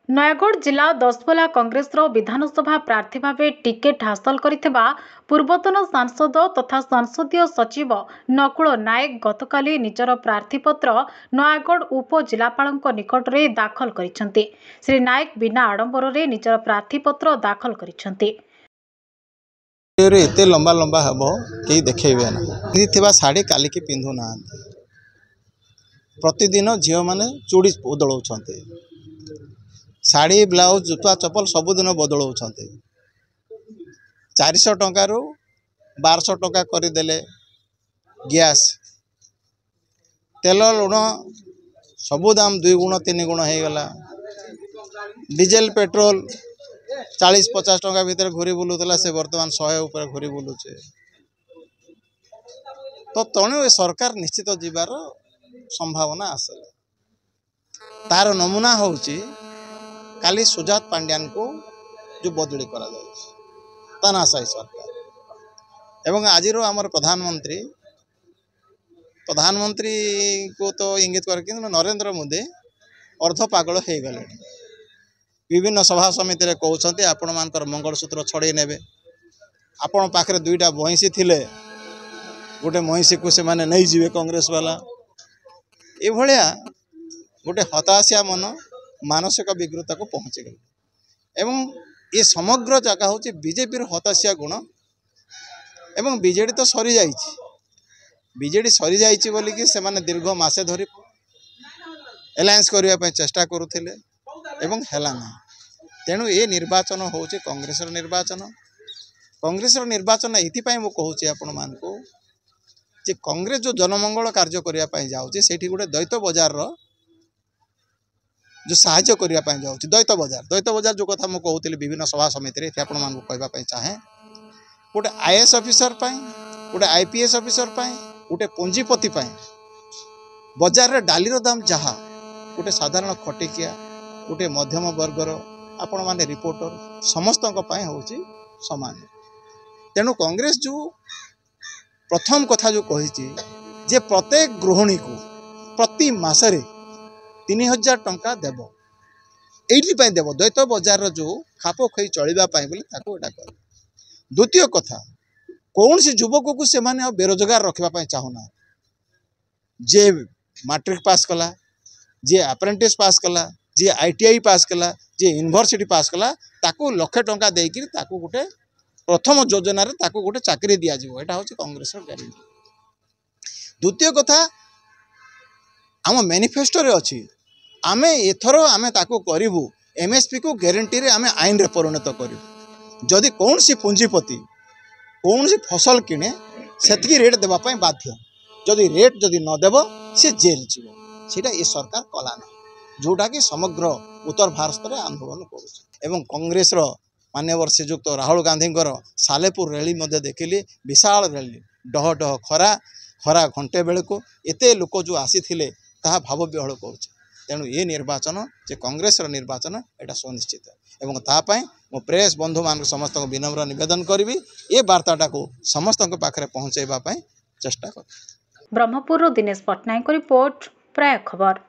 नयगढ़ जिला दसपल्ला कांग्रेस विधानसभा प्रार्थी भाव टिकेट हासिल करथिबा पूर्वतन सांसद तथा संसदीय सचिव नकुल नायक गतकाली निजर प्रार्थीपत्र नयगढ़ उपजिलापाल निकट में दाखल करिसेंति। श्री नायक बिना आडंबर रे निजर प्रार्थीपत्र दाखल करिसेंति। एते लंबा लंबा हम कहीं देखेबे ना शाढ़ी काली की पिंधु ना प्रतिदिन झील मैंने चूड़ी बदलाउछन्ते शाढ़ी ब्लाउज जुता चप्पल सबुदिन बदलाउछन्ते 400 टंकार 1200 टंका करदेले गैस तेल लुण सबु दाम 2 गुण 3 गुण हो गला। डीजेल पेट्रोल 40-50 टंका भीतर घूरी बुलूला से बर्तमान 100 ऊपर घूरी बुलूचे। तो तेणु ए सरकार निश्चित जीवार संभावना आसे। तार नमूना होची काली सुजात पांड्यान को जो बदली करा जाए तानाशाही सरकार एवं आज आमर प्रधानमंत्री को तो इंगित कर नरेंद्र मोदी अर्ध पागल हो गले। विभिन्न सभा समिति कहते आपण मानकर मंगलसूत्र छड़े नेबे आपण पाखरे 2टा महिषी थिले गोटे महिषी को से माने नहीं जीवे कांग्रेस वाला ए भलिया गोटे हताशिया मन मानसिक विकृत को पहुँची गले। एवं ये समग्र जगह हूँ बीजेपी हताशिया गुण एवं बीजेडी तो सरी जाइए बीजेडी सरी जाइए बोलिकी से माने दीर्घ मासे धरी एलायंस करने चेष्टा करुले एवं हेला ना। तेणु ये निर्वाचन हूँ कांग्रेस निर्वाचन ये कहूँ आपण मान को कांग्रेस जो जनमंगल कार्य करने जाऊँगी से गोटे द्वैत बजार जो साहाय्य करने जाऊँगी द्वैत बजार जो कथा मुझे कहूली विभिन्न सभा समिति आपण मान कहवाई चाहे गोटे आईएएस ऑफिसर गोटे आईपीएस ऑफिसर गोटे पुंजीपति बजार रे डाली दाम जहाँ गोटे साधारण खटिकिया गोटे मध्यम वर्गर आपण माने रिपोर्टर समस्त हूँ सामान। तेणु कांग्रेस जो प्रथम कथा जो कही जे प्रत्येक गृहिणी को प्रति मासरे 3000 टंका देव ये देव द्वैत बजार जो खाप खई चलवाई बोले कर। द्वितीय कथा कौन सी युवक को से माने बेरोजगार रखापी चाहूना जे मैट्रिक पास कला जे अप्रेंटिस पास कला जे आईटीआई पास कला जे यूनिवर्सिटी पास कला ताकू लाख टंका देकी ताकू गोटे प्रथम योजना रे ताकू गोटे चाकरी दिया जीवो एटा होची कांग्रेस गारंटी। द्वितीय कथा आम मैनिफेस्टो रे अछि आमे एथरो आमे ताकू करिवु एमएसपी को गारंटी रे आमे आईन रे परिणत करिवु। जदि कौन सी पुंजीपति कौन सी फसल किने सेतकी रेट देबा पय बाध्य जदि रेट जदि न देबो से जेल जीवो सेटा ए सरकार कला ना जोटा कि समग्र उत्तर भारत रे आंदोलन करूछ। एवं कांग्रेस रो मान्यवर श्रीजुक्त राहुल गांधी सालेपुर रैली मध्य देखिली विशाल रैली डह डह खरा खरा घंटे बेल को एते लोक जो आसी थिले ताहा भाव विहल करुचे। तेणु ये निर्वाचन जे कांग्रेस रो निर्वाचन एटा सुनिश्चित एवं तापाई मो प्रेस बंधु मान समस्त विनम्र निवेदन करी ये वार्ताटा को समस्त पाखे पहुँचेबा चेष्टा कर। ब्रह्मपुर दिनेश पट्टनायक रिपोर्ट प्राय खबर।